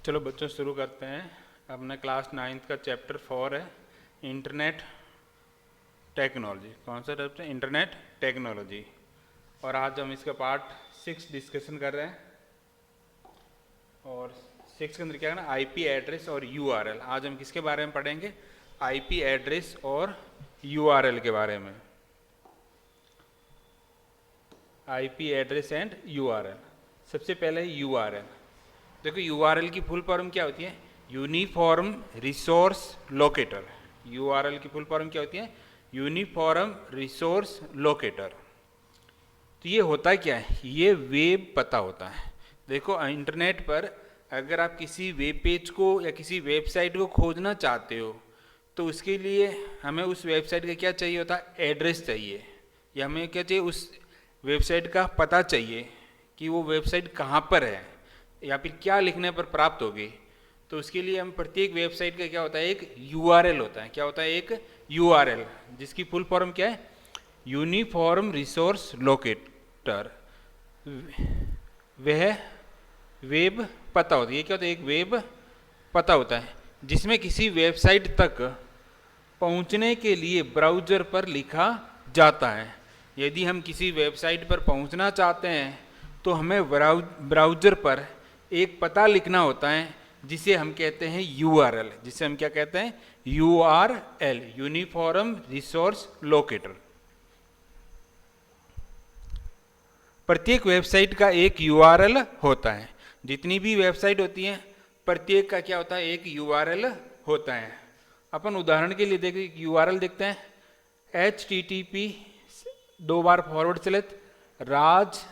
चलो बच्चों शुरू करते हैं। अपना क्लास 9th का चैप्टर 4 है इंटरनेट टेक्नोलॉजी। कौन सा चैप्टर? Internet technology. और आज हम इसका पार्ट 6 डिस्कशन कर रहे हैं। और 6 के अंदर क्या है ना, आईपी एड्रेस और यूआरएल। आज हम किसके बारे में पढ़ेंगे? आईपी एड्रेस और यूआरएल के बारे में। IP address and URL. सबसे पहले यूआरएल। देखो यूआरएल की फुल फॉर्म क्या होती है? Uniform resource locator. यूआरएल की फुल फॉर्म क्या होती है? Uniform resource locator. तो ये होता क्या है? ये वेब पता होता है। देखो इंटरनेट पर अगर आप किसी वेब पेज को या किसी वेबसाइट को खोजना चाहते हो तो उसके लिए हमें उस वेबसाइट का क्या चाहिए होता है? एड्रेस चाहिए, या हमें क्या चाहिए? उस वेबसाइट का पता चाहिए कि वो वेबसाइट कहाँ पर है या फिर क्या लिखने पर प्राप्त होगी। तो उसके लिए हम प्रत्येक वेबसाइट का क्या होता है? एक यूआरएल होता है। क्या होता है? एक यूआरएल, जिसकी फुल फॉर्म क्या है? Uniform resource locator. वह वेब पता होती है। क्या होता है? एक वेब पता होता है जिसमें किसी वेबसाइट तक पहुंचने के लिए ब्राउज़र पर लिखा जाता है। यदि हम किसी वेबसाइट पर पहुंचना चाहते हैं तो हमें ब्राउज़र पर एक पता लिखना होता है जिसे हम कहते हैं यूआरएल। जिसे हम क्या कहते हैं? URL, uniform resource locator. प्रत्येक वेबसाइट का एक यूआरएल होता है। जितनी भी वेबसाइट होती हैं प्रत्येक का क्या होता है? एक यूआरएल होता है। अपन उदाहरण के लिए देखते यूआरएल देखते हैं। http 2 बार फॉरवर्ड चलेत राज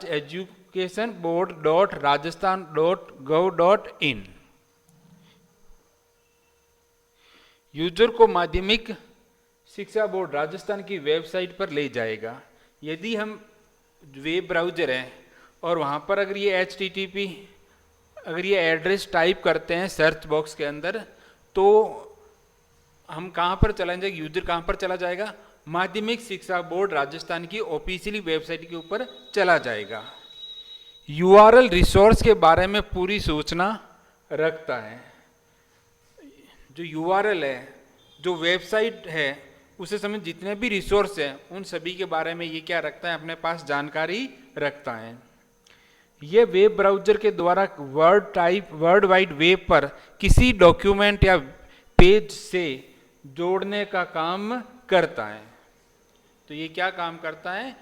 एजुकेशन बोर्ड .rajasthan.gov.in। यूजर को माध्यमिक शिक्षा बोर्ड राजस्थान की वेबसाइट पर ले जाएगा। यदि हम वेब ब्राउज़र हैं और वहाँ पर अगर ये http अगर ये एड्रेस टाइप करते हैं सर्च बॉक्स के अंदर, तो हम कहाँ पर चला जाएगा? यूजर कहाँ पर चला जाएगा? माध्यमिक शिक्षा बोर्ड राजस्थान की ऑफिशियली वेबसाइट के ऊपर चला जाएगा। यूआरएल रिसोर्स के बारे में पूरी सूचना रखता है। जो यूआरएल है, जो वेबसाइट है, उसे संबंधित जितने भी रिसोर्स हैं उन सभी के बारे में ये क्या रखता है? अपने पास जानकारी रखता है। ये वेब ब्राउज़र के द्वारा वर्ल्ड वाइड वेब पर किसी डॉक्यूमेंट या पेज से जोड़ने का काम करता है। तो ये क्या काम करता है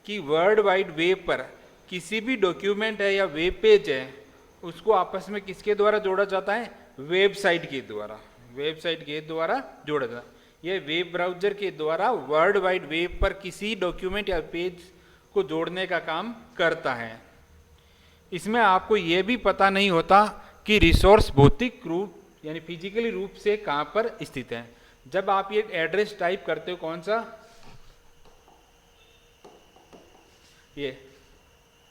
कि वर्ल्ड वाइड वेब पर किसी भी डॉक्यूमेंट है या वेब पेज है उसको आपस में किसके द्वारा जोड़ा जाता है? वेबसाइट के द्वारा। वेबसाइट के द्वारा जोड़ा जाता है। ये वेब ब्राउज़र के द्वारा वर्ल्ड वाइड वेब पर किसी डॉक्यूमेंट या पेज को जोड़ने का काम करता है। इसमें आपको ये भी पता नहीं होता कि रिसोर्स भौतिक रूप यानी फिजिकली रूप से कहाँ पर स्थित है। जब आप ये एड्रेस टाइप करते हो, कौन सा? ये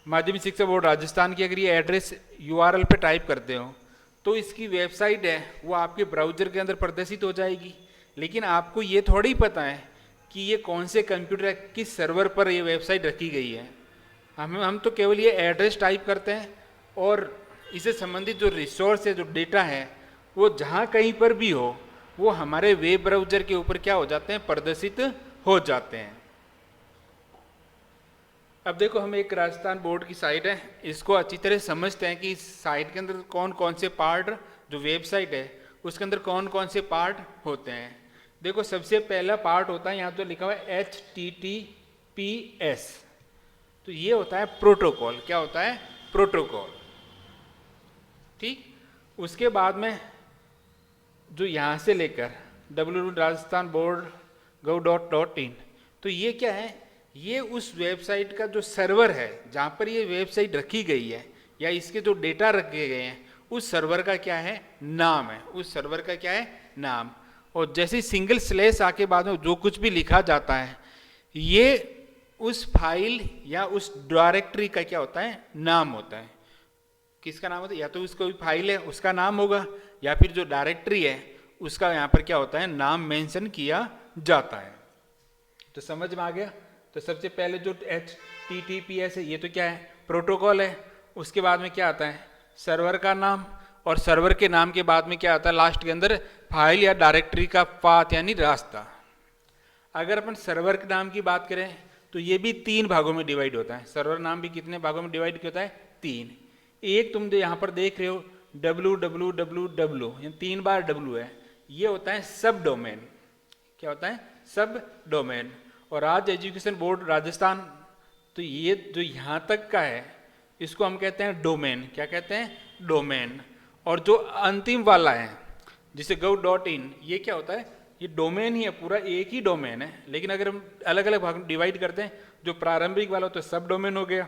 माध्यमिक शिक्षा बोर्ड राजस्थान की अगर ये एड्रेस यूआरएल पे टाइप करते हो तो इसकी वेबसाइट है वो आपके ब्राउज़र के अंदर प्रदर्शित हो जाएगी। लेकिन आपको ये थोड़ा ही पता है कि ये कौन से कंप्यूटर किस सर्वर पर ये वेबसाइट रखी गई है। हम तो केवल ये एड्रेस टाइप करते हैं और इससे संबंधित जो रिसोर्स है, जो डेटा है, वो जहाँ कहीं पर भी हो वो हमारे वेब ब्राउज़र के ऊपर क्या हो जाते हैं? प्रदर्शित हो जाते हैं। अब देखो, हम एक राजस्थान बोर्ड की साइट है, इसको अच्छी तरह समझते हैं कि इस साइट के अंदर कौन कौन से पार्ट, जो वेबसाइट है उसके अंदर कौन कौन से पार्ट होते हैं। देखो सबसे पहला पार्ट होता है, यहाँ तो लिखा हुआ है HTTPS। तो ये होता है प्रोटोकॉल। क्या होता है? प्रोटोकॉल। ठीक। उसके बाद में जो यहाँ से लेकर www.rajasthan.board.gov.in, तो ये क्या है? ये उस वेबसाइट का जो सर्वर है जहाँ पर ये वेबसाइट रखी गई है या इसके जो डेटा रखे गए हैं उस सर्वर का क्या है? नाम है। उस सर्वर का क्या है? नाम। और जैसे सिंगल स्लैश आके बाद में जो कुछ भी लिखा जाता है ये उस फाइल या उस डायरेक्टरी का क्या होता है? नाम होता है। किसका नाम होता है? या तो उसको फाइल है उसका नाम होगा या फिर जो डायरेक्टरी है उसका यहाँ पर क्या होता है? नाम मेंशन किया जाता है। तो समझ में आ गया? तो सबसे पहले जो HTTPS है ये तो क्या है? प्रोटोकॉल है। उसके बाद में क्या आता है, सर्वर का नाम, और सर्वर के नाम के बाद में क्या आता है लास्ट के अंदर, फाइल या डायरेक्टरी का पाथ यानी रास्ता। अगर अपन सर्वर के नाम की बात करें तो ये भी 3 भागों में डिवाइड होता है। सर्वर नाम भी कितने भागों में डिवाइड होता है, 3। एक तुम जो यहाँ पर देख रहे हो www, यानी 3 बार W है, ये होता है सब डोमेन। क्या होता है, सब डोमेन। और राज्य एजुकेशन बोर्ड राजस्थान, तो ये जो यहाँ तक का है इसको हम कहते हैं डोमेन। क्या कहते हैं, डोमेन। और जो अंतिम वाला है जिसे gov.in, ये क्या होता है, ये डोमेन ही है, पूरा एक ही डोमेन है। लेकिन अगर हम अलग अलग भाग में डिवाइड करते हैं, जो प्रारंभिक वाला तो सब डोमेन हो गया,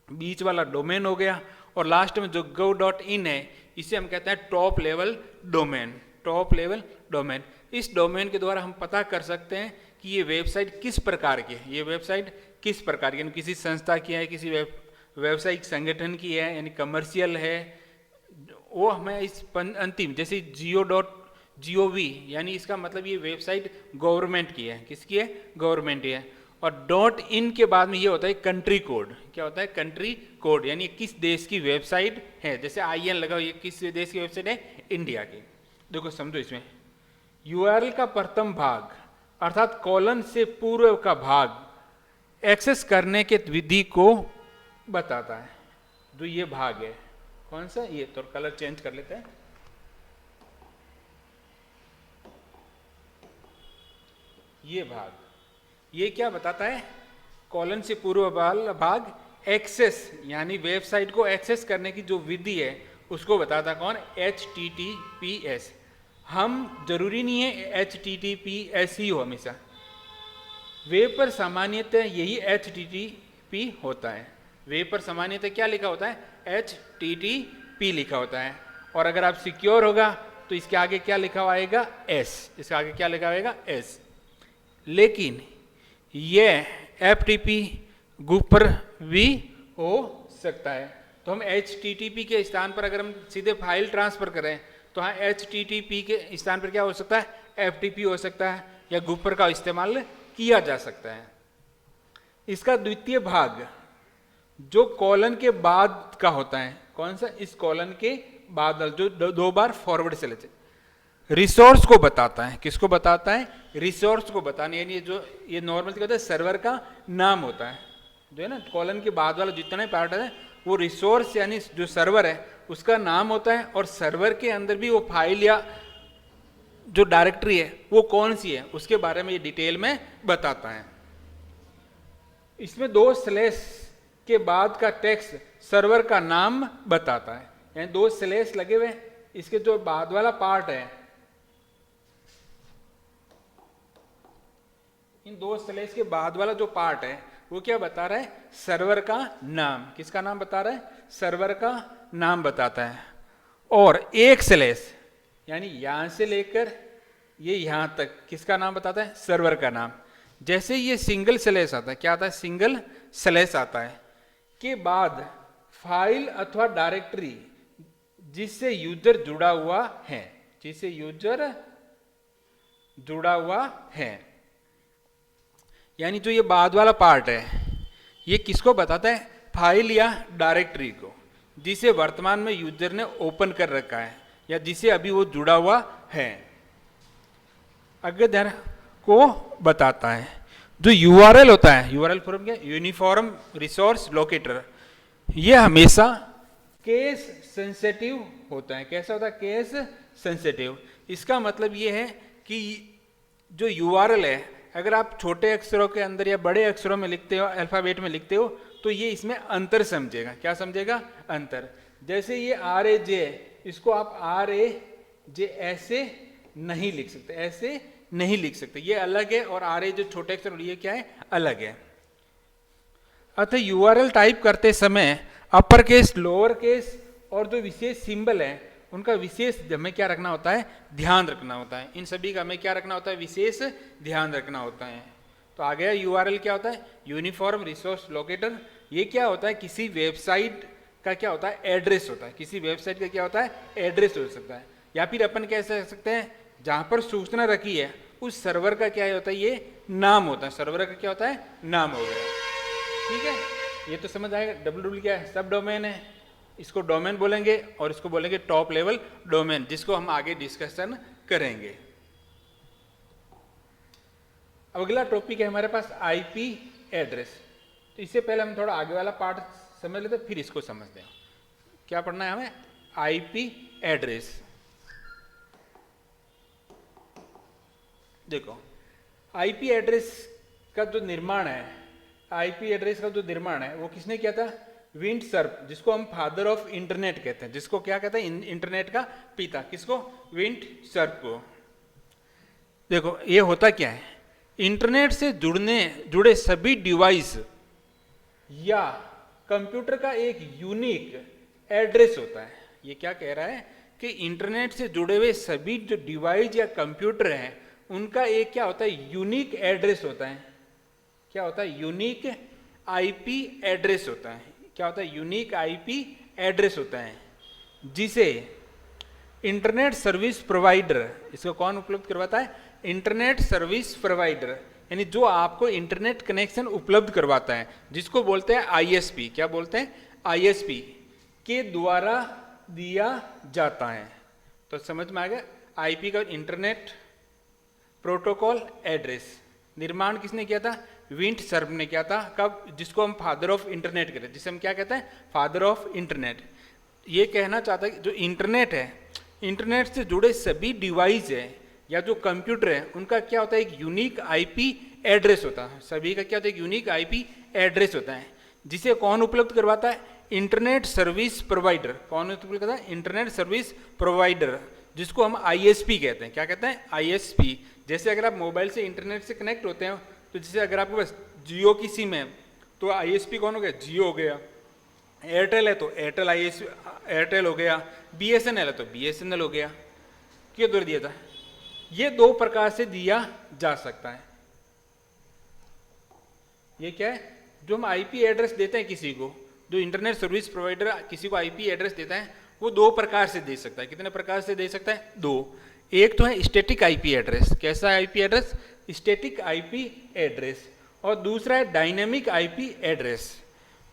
बीच वाला डोमेन हो गया, और लास्ट में जो gov.in है इसे हम कहते हैं top level domain. Top level domain, इस डोमेन के द्वारा हम पता कर सकते हैं कि ये वेबसाइट किस प्रकार की है, ये वेबसाइट किस प्रकार की, यानी किसी संस्था की है, किसी व्यावसायिक संगठन की है, यानी कमर्शियल है, वो हमें इस अंतिम, जैसे gov, यानी इसका मतलब ये वेबसाइट गवर्नमेंट की है। किसकी है, गवर्नमेंट की है। और .in के बाद में ये होता है कंट्री कोड। क्या होता है, कंट्री कोड, यानी किस देश की वेबसाइट है। जैसे IN लगा, ये किस देश की वेबसाइट है, इंडिया की। देखो समझो, इसमें URL का प्रथम भाग अर्थात कॉलन से पूर्व का भाग एक्सेस करने के विधि को बताता है। जो ये भाग है, कौन सा, ये तो कलर चेंज कर लेते हैं। ये भाग, ये क्या बताता है, कॉलन से पूर्व वाला भाग एक्सेस, यानी वेबसाइट को एक्सेस करने की जो विधि है उसको बताता कौन, HTTPS। हम जरूरी नहीं है HTTPS ही हो हमेशा, वेब पर सामान्यतः यही HTTP होता है। वेब पर सामान्यतः क्या लिखा होता है, HTTP लिखा होता है। और अगर आप सिक्योर होगा तो इसके आगे क्या लिखा हुआ आएगा, S। इसके आगे क्या लिखा होगा, S। लेकिन यह FTP ग्रुप पर भी हो सकता है। तो हम HTTP के स्थान पर अगर हम सीधे फाइल ट्रांसफर करें तो हाँ, HTTP के स्थान पर क्या हो सकता है, FTP हो सकता है, या ग्रुपर का इस्तेमाल किया जा सकता है। इसका द्वितीय भाग जो कॉलन के बाद का होता है, कौन सा, इस कॉलन के बाद जो 2 बार फॉरवर्ड स्लैश, रिसोर्स को बताता है। किसको बताता है, रिसोर्स को बताने, यानी जो ये नॉर्मल क्या होता है, सर्वर का नाम होता है, जो है ना कॉलन के बाद वाला जितना पार्ट है वो रिसोर्स यानी जो सर्वर है उसका नाम होता है। और सर्वर के अंदर भी वो फाइल या जो डायरेक्टरी है वो कौन सी है उसके बारे में ये डिटेल में बताता है। इसमें 2 स्लैश के बाद का टेक्स्ट सर्वर का नाम बताता है, यानी 2 स्लैश लगे हुए, इसके जो बाद वाला पार्ट है, इन 2 स्लैश के बाद वाला जो पार्ट है वो क्या बता रहा है, सर्वर का नाम। किसका नाम बता रहा है, सर्वर का नाम बताता है। और 1 स्लैश यानी यहां से लेकर ये यहां तक किसका नाम बताता है, सर्वर का नाम। जैसे ये सिंगल स्लैश आता है, क्या आता है, सिंगल स्लैश आता है के बाद फाइल अथवा डायरेक्टरी जिससे यूजर जुड़ा हुआ है, जिससे यूजर जुड़ा हुआ है, यानी जो ये बाद वाला पार्ट है ये किसको बताता है, फाइल या डायरेक्टरी को जिसे वर्तमान में यूजर ने ओपन कर रखा है या जिसे अभी वो जुड़ा हुआ है, अग्रधर को बताता है। जो URL होता है, URL फॉर क्या, यूनिफॉर्म रिसोर्स लोकेटर, ये हमेशा केस सेंसिटिव होता है। कैसा होता है, केस सेंसिटिव। इसका मतलब ये है कि जो URL है अगर आप छोटे अक्षरों के अंदर या बड़े अक्षरों में लिखते हो, अल्फाबेट में लिखते हो, तो ये इसमें अंतर समझेगा। क्या समझेगा, अंतर। जैसे ये RAJ, इसको आप RAJ ऐसे नहीं लिख सकते, ऐसे नहीं लिख सकते, ये अलग है। और RA जो छोटे अक्षर ये क्या है, अलग है। अतः URL टाइप करते समय अपर केस, लोअर केस और जो विशेष सिंबल है उनका विशेष हमें क्या रखना होता है, ध्यान रखना होता है। इन सभी का हमें क्या रखना होता है, विशेष ध्यान रखना होता है। तो आ गया URL क्या होता है, यूनिफॉर्म रिसोर्स लोकेटर। ये क्या होता है, किसी वेबसाइट का क्या होता है, एड्रेस होता है। किसी वेबसाइट का क्या होता है, एड्रेस हो सकता है। या फिर अपन कह सकते हैं जहां पर सूचना रखी है उस सर्वर का क्या होता है, ये नाम होता है। सर्वर का क्या होता है, नाम हो गया, ठीक है। ये तो समझ आएगा। डब्ल्यू क्या है? सब डोमेन है, इसको डोमेन बोलेंगे और इसको बोलेंगे टॉप लेवल डोमेन, जिसको हम आगे डिस्कशन करेंगे। अब अगला टॉपिक है हमारे पास आईपी एड्रेस। तो इससे पहले हम थोड़ा आगे वाला पार्ट समझ लेते, फिर इसको समझते हैं। क्या पढ़ना है हमें? IP address. देखो, आईपी एड्रेस का जो निर्माण है, आईपी एड्रेस का जो निर्माण है वो किसने किया था? विंडसर्फ, जिसको हम फादर ऑफ इंटरनेट कहते हैं। जिसको क्या कहते हैं? इंटरनेट का पिता। किसको? विंडसर्फ को। देखो, ये होता क्या है? इंटरनेट से जुड़े सभी डिवाइस या कंप्यूटर का एक यूनिक एड्रेस होता है। ये क्या कह रहा है कि इंटरनेट से जुड़े हुए सभी जो डिवाइस या कंप्यूटर हैं उनका एक क्या होता है? यूनिक एड्रेस होता है। क्या होता है? यूनिक आईपी एड्रेस होता है। क्या होता है? यूनिक आईपी एड्रेस होता है, जिसे इंटरनेट सर्विस प्रोवाइडर, इसको कौन उपलब्ध करवाता है? इंटरनेट सर्विस प्रोवाइडर, यानी जो आपको इंटरनेट कनेक्शन उपलब्ध करवाता है, जिसको बोलते हैं आईएसपी। क्या बोलते हैं? आईएसपी के द्वारा दिया जाता है। तो समझ में आ गया? आईपी का इंटरनेट प्रोटोकॉल एड्रेस निर्माण किसने किया था? विंडसर्फ ने किया था। कब? जिसको हम फादर ऑफ इंटरनेट कहते हैं, जिसे हम क्या कहते हैं? Father of internet. ये कहना चाहता है कि जो इंटरनेट है, इंटरनेट से जुड़े सभी डिवाइस है या जो कंप्यूटर है, उनका क्या होता है? एक यूनिक आईपी एड्रेस होता है। सभी का क्या होता है? एक यूनिक आईपी एड्रेस होता है, जिसे कौन उपलब्ध करवाता है? Internet service provider. कौन उपलब्ध करता है? इंटरनेट सर्विस प्रोवाइडर, जिसको हम आईएसपी कहते हैं। क्या कहते हैं? आईएसपी। जैसे अगर आप मोबाइल से इंटरनेट से कनेक्ट होते हैं, तो जैसे अगर आपके पास जियो की सिम है तो आईएसपी कौन हो गया? जियो हो गया। एयरटेल है तो एयरटेल एयरटेल हो गया। बीएसएनएल है तो बीएसएनएल हो गया। क्यों द्वारा दिया था? ये दो प्रकार से दिया जा सकता है। ये क्या है? जो हम आईपी एड्रेस देते हैं किसी को, जो इंटरनेट सर्विस प्रोवाइडर किसी को आईपी एड्रेस देता है, वो दो प्रकार से दे सकता है। कितने प्रकार से दे सकता है? दो। एक तो है स्टैटिक आईपी एड्रेस। कैसा IP address? Static IP address. और दूसरा है डायनेमिक आईपी एड्रेस।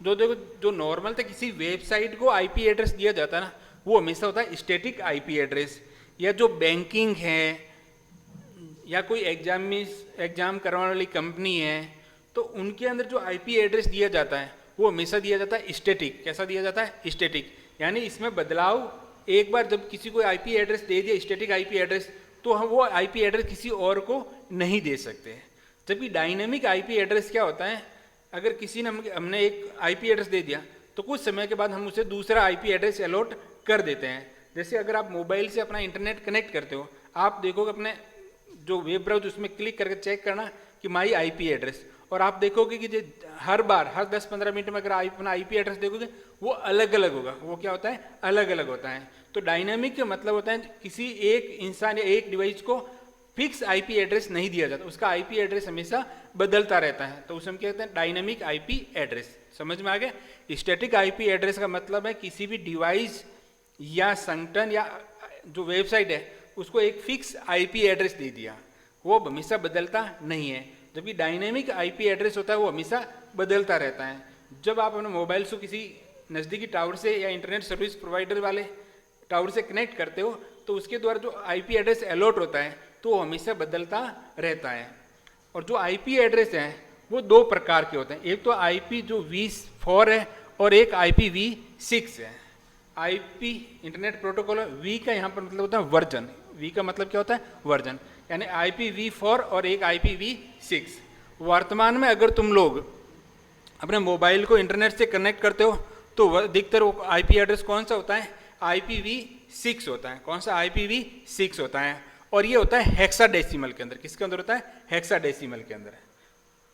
जो देखो, जो नॉर्मल था किसी वेबसाइट को आईपी एड्रेस दिया जाता है ना, वो हमेशा होता है स्टैटिक आईपी एड्रेस। या जो बैंकिंग है या कोई एग्जाम करवाने वाली कंपनी है, तो उनके अंदर जो आईपी एड्रेस दिया जाता है वो हमेशा दिया जाता है स्टैटिक। कैसा दिया जाता है? स्टैटिक। यानी इसमें बदलाव, एक बार जब किसी को आईपी एड्रेस दे दिया स्टैटिक आईपी एड्रेस, तो हम वो आईपी एड्रेस किसी और को नहीं दे सकते। जबकि डायनेमिक आईपी एड्रेस क्या होता है? अगर किसी ने हमने एक आईपी एड्रेस दे दिया तो कुछ समय के बाद हम उसे दूसरा आईपी एड्रेस अलॉट कर देते हैं। जैसे अगर आप मोबाइल से अपना इंटरनेट कनेक्ट करते हो, आप देखोगे अपने जो वेब ब्राउज़र उसमें क्लिक करके चेक करना कि माई आईपी एड्रेस, और आप देखोगे कि हर 10-15 मिनट में अगर अपना आईपी एड्रेस देखोगे वो अलग अलग होगा। वो क्या होता है? अलग अलग होता है। तो डायनामिक का मतलब होता है किसी एक इंसान या एक डिवाइस को फिक्स आईपी एड्रेस नहीं दिया जाता, उसका आईपी एड्रेस हमेशा बदलता रहता है। तो उसे हम कहते हैं डायनामिक आईपी एड्रेस। समझ में आ गया? स्टैटिक आईपी एड्रेस का मतलब है किसी भी डिवाइस या संगठन या जो वेबसाइट है उसको एक फिक्स आईपी एड्रेस दे दिया, वो हमेशा बदलता नहीं है। जबकि डायनेमिक आईपी एड्रेस होता है वो हमेशा बदलता रहता है। जब आप अपने मोबाइल से किसी नज़दीकी टावर से या इंटरनेट सर्विस प्रोवाइडर वाले टावर से कनेक्ट करते हो, तो उसके द्वारा जो आईपी एड्रेस अलॉट होता है तो वो हमेशा बदलता रहता है। और जो आईपी एड्रेस है वो दो प्रकार के होते हैं। एक तो आईपी जो V4 है और एक IPv6 है। आईपी इंटरनेट प्रोटोकॉल है, वी का यहाँ पर मतलब होता है वर्जन। वी का मतलब क्या होता है? वर्जन। यानी IPv4 और एक IPv6। वर्तमान में अगर तुम लोग अपने मोबाइल को इंटरनेट से कनेक्ट करते हो तो अधिकतर वो आईपी एड्रेस कौन सा होता है? IPv6 होता है। कौन सा? IPv6 होता है। और ये होता है हेक्साडेसिमल के अंदर। किसके अंदर होता है? हेक्साडेसिमल के अंदर।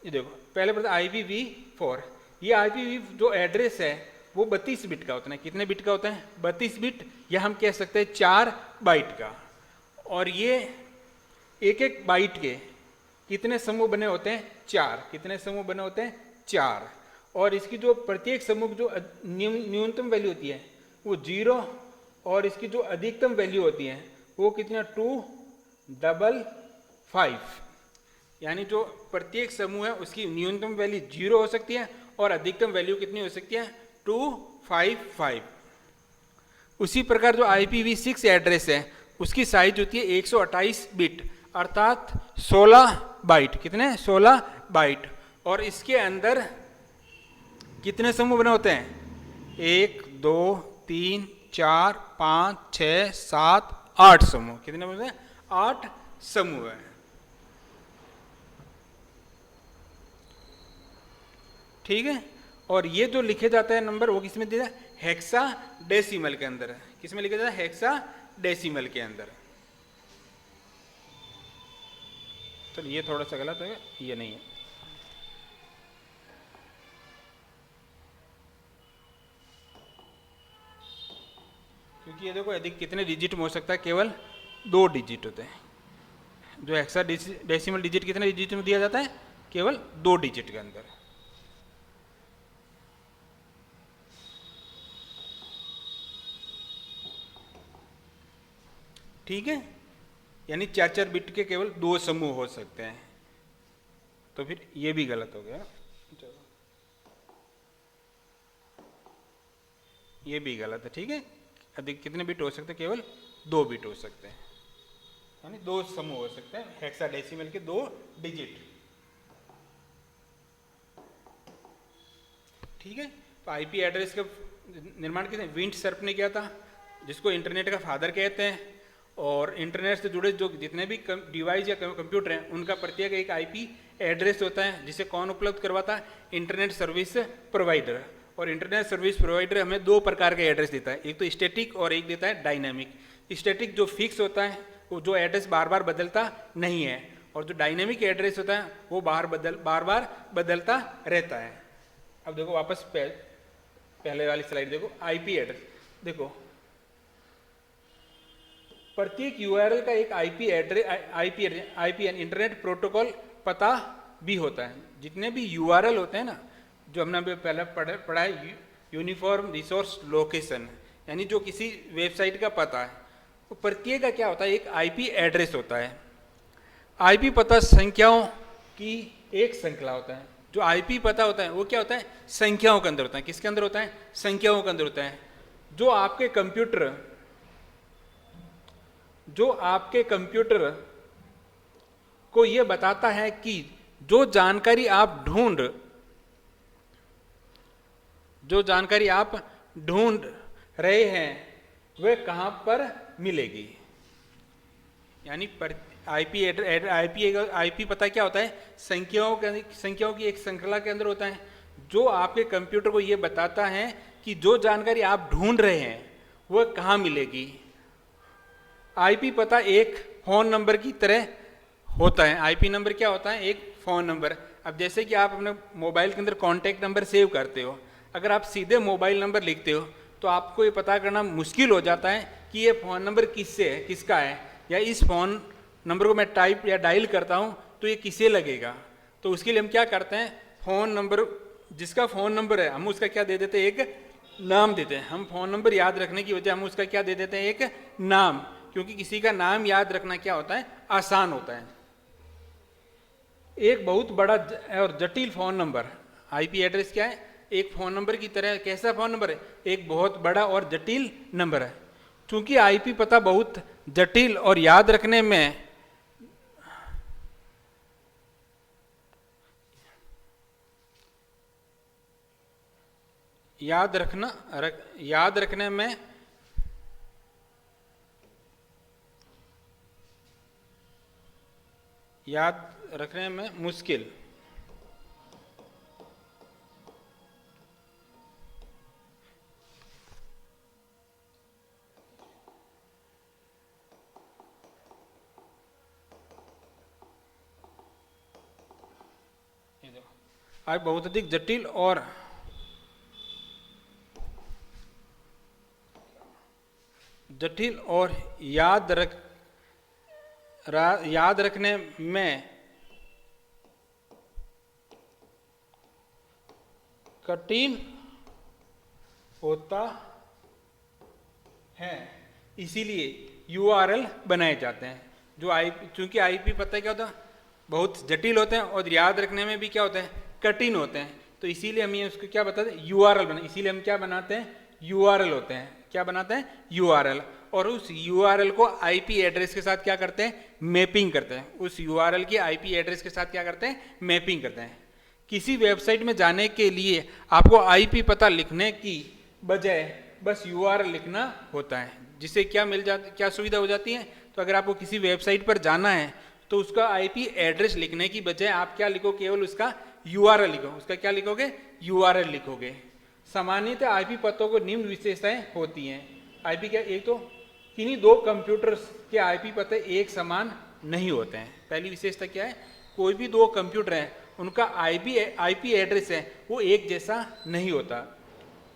ये देखो, पहले पता IPv4। ये IPv जो एड्रेस है वो 32 बिट का होता है। कितने बिट का होता है? 32 बिट, या हम कह सकते हैं 4 बाइट का। और ये एक एक बाइट के कितने समूह बने होते हैं? 4। कितने समूह बने होते हैं? 4। और इसकी जो प्रत्येक समूह जो न्यूनतम वैल्यू होती है वो 0, और इसकी जो अधिकतम वैल्यू होती है वो कितना? 255। यानी जो प्रत्येक समूह है उसकी न्यूनतम वैल्यू 0 हो सकती है और अधिकतम वैल्यू कितनी हो सकती है 255। उसी प्रकार जो IPv6 एड्रेस है उसकी साइज होती है 128 बिट अर्थात 16 बाइट। कितने 16 बाइट। और इसके अंदर कितने समूह बने होते हैं 1 2 3 4 5 6 7 8 समूह। कितने बने हैं 8 समूह है। ठीक है। और ये जो लिखे जाता है नंबर वो किसमें दिया है हेक्सा डेसिमल के अंदर। किसमें लिखा जाता है हेक्सा डेसिमल के अंदर। तो ये थोड़ा सा गलत है, ये नहीं है। क्योंकि ये देखो अधिक कितने डिजिट में हो सकता है केवल 2 डिजिट होते हैं। जो हेक्सा डेसिमल डिजिट कितने डिजिट में दिया जाता है केवल 2 डिजिट के अंदर। ठीक है। यानी 4-4 बिट के केवल 2 समूह हो सकते हैं। तो फिर ये भी गलत हो गया। चलो ये भी गलत है। ठीक है। अधिक कितने बिट हो सकते हैं केवल 2 बिट हो सकते हैं। यानी 2 समूह हो सकते हैं हेक्साडेसिमल के 2 डिजिट। ठीक है। तो आईपी एड्रेस का निर्माण किसने विंट सर्प ने किया था, जिसको इंटरनेट का फादर कहते हैं। और इंटरनेट से जुड़े जो जितने भी डिवाइस या कंप्यूटर हैं उनका प्रत्येक एक आईपी एड्रेस होता है, जिसे कौन उपलब्ध करवाता है इंटरनेट सर्विस प्रोवाइडर। और इंटरनेट सर्विस प्रोवाइडर हमें 2 प्रकार के एड्रेस देता है, एक तो स्टैटिक और एक देता है डायनामिक। स्टैटिक जो फिक्स होता है वो जो एड्रेस बार बार बदलता नहीं है, और जो डायनामिक एड्रेस होता है वो बार बार बदलता रहता है। अब देखो वापस पहले वाली स्लाइड देखो। आईपी एड्रेस देखो, प्रत्येक यूआरएल का एक आईपी इंटरनेट प्रोटोकॉल पता भी होता है। जितने भी यूआरएल होते हैं ना, जो हमने अभी पहले पढ़ा है यूनिफॉर्म रिसोर्स लोकेशन, यानी जो किसी वेबसाइट का पता है, तो प्रत्येक का क्या होता है एक आईपी एड्रेस होता है। आईपी पता संख्याओं की एक श्रृंखला होता है। जो आईपी पता होता है वो क्या होता है संख्याओं के अंदर होता है। किसके अंदर होता है संख्याओं के अंदर होता है। जो आपके कंप्यूटर को यह बताता है कि जो जानकारी आप ढूंढ रहे हैं वह कहां पर मिलेगी। यानी आईपी पता क्या होता है संख्याओं की एक श्रृंखला के अंदर होता है, जो आपके कंप्यूटर को यह बताता है कि जो जानकारी आप ढूंढ रहे हैं वह कहां मिलेगी। आईपी पता एक फोन नंबर की तरह होता है। आईपी नंबर क्या होता है एक फोन नंबर। अब जैसे कि आप अपने मोबाइल के अंदर कॉन्टैक्ट नंबर सेव करते हो, अगर आप सीधे मोबाइल नंबर लिखते हो तो आपको ये पता करना मुश्किल हो जाता है कि ये फ़ोन नंबर किसका है, या इस फ़ोन नंबर को मैं टाइप या डायल करता हूँ तो ये किसे लगेगा। तो उसके लिए हम क्या करते हैं, फ़ोन नंबर जिसका फ़ोन नंबर है हम उसका क्या दे देते हैं एक नाम देते हैं। हम फ़ोन नंबर याद रखने की वजह हम उसका क्या दे देते हैं एक नाम, क्योंकि किसी का नाम याद रखना क्या होता है आसान होता है। एक बहुत बड़ा और जटिल फ़ोन नंबर आईपी एड्रेस क्या है एक फ़ोन नंबर की तरह। कैसा फ़ोन नंबर है एक बहुत बड़ा और जटिल नंबर है। चूंकि आईपी पता बहुत जटिल और याद रखने में मुश्किल आज बहुत अधिक जटिल और याद रखने में कठिन होता है, इसीलिए यूआरएल बनाए जाते हैं। जो चूंकि आईपी पता क्या होता है बहुत जटिल होते हैं और याद रखने में भी क्या होते हैं कठिन होते हैं, तो इसीलिए हम ये उसको क्या बताते हैं, यूआरएल बना, इसीलिए हम क्या बनाते हैं, यूआरएल होते हैं, क्या बनाते हैं, यूआरएल। और उस यूआरएल को आईपी एड्रेस के साथ क्या करते हैं, मैपिंग करते हैं, उस यूआरएल की आईपी एड्रेस के साथ क्या करते हैं, मैपिंग करते हैं। किसी वेबसाइट में जाने के लिए आपको आईपी पता लिखने की बजाय बस यूआरएल लिखना होता है, जिससे क्या मिल जाती, क्या सुविधा हो जाती है। तो अगर आपको किसी वेबसाइट पर जाना है तो उसका आईपी एड्रेस लिखने की बजाय आप क्या लिखो, केवल उसका यूआरएल लिखो, उसका क्या लिखोगे, यूआरएल लिखोगे। सामान्यतः आईपी पतों को निम्न विशेषताएं होती हैं। आईपी क्या, एक तो किन्हीं दो कंप्यूटर्स के आईपी पते एक समान नहीं होते हैं। पहली विशेषता क्या है, कोई भी दो कंप्यूटर हैं उनका आईपी एड्रेस है वो एक जैसा नहीं होता।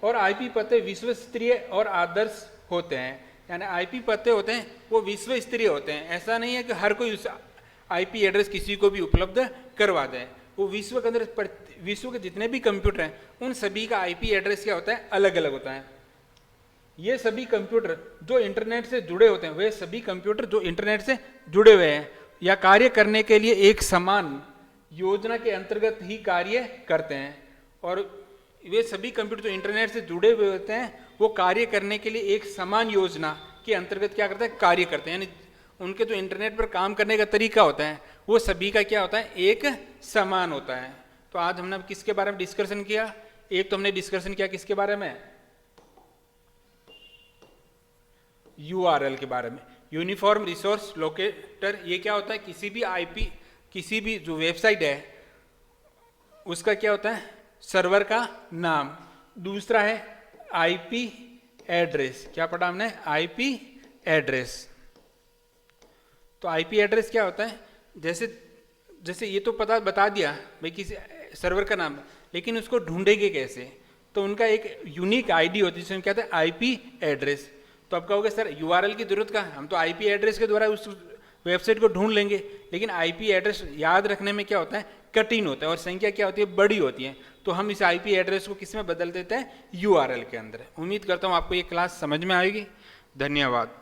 और आईपी पते विश्व स्तरीय और आदर्श होते हैं, यानी आईपी पते होते हैं वो विश्व स्तरीय होते हैं। ऐसा नहीं है कि हर कोई उस आईपी एड्रेस किसी को भी उपलब्ध करवा दे। वो विश्व के अंदर विश्व के जितने भी कंप्यूटर हैं उन सभी का आईपी एड्रेस क्या होता है, अलग अलग होता है। ये सभी कंप्यूटर जो इंटरनेट से जुड़े होते हैं, वे सभी कंप्यूटर जो इंटरनेट से जुड़े हुए हैं या कार्य करने के लिए एक समान योजना के अंतर्गत ही कार्य करते हैं। और वे सभी कंप्यूटर जो इंटरनेट से जुड़े हुए होते हैं वो कार्य करने के लिए एक समान योजना के अंतर्गत क्या करते हैं, कार्य करते हैं। यानी उनके जो इंटरनेट पर काम करने का तरीका होता है वो सभी का क्या होता है, एक समान होता है। तो आज हमने किसके बारे में डिस्कशन किया, एक तो हमने डिस्कशन किया किसके बारे में, यूआरएल के बारे में, यूनिफॉर्म रिसोर्स लोकेटर। ये क्या होता है, किसी भी आईपी, किसी भी जो वेबसाइट है उसका क्या होता है, सर्वर का नाम। दूसरा है आईपी एड्रेस, क्या पढ़ा हमने, आईपी एड्रेस। तो आईपी एड्रेस क्या होता है, जैसे ये तो पता बता दिया भाई किसी सर्वर का नाम, लेकिन उसको ढूंढेंगे कैसे, तो उनका एक यूनिक आईडी होती है जिसमें क्या होता है, आईपी एड्रेस। तो आप कहोगे सर यूआरएल की जरूरत कहाँ, हम तो आईपी एड्रेस के द्वारा उस वेबसाइट को ढूंढ लेंगे। लेकिन आईपी एड्रेस याद रखने में क्या होता है, कठिन होता है, और संख्या क्या होती है, बड़ी होती है। तो हम इस आईपी एड्रेस को किस में बदल देते हैं, यूआरएल के अंदर। उम्मीद करता हूँ आपको ये क्लास समझ में आएगी। धन्यवाद।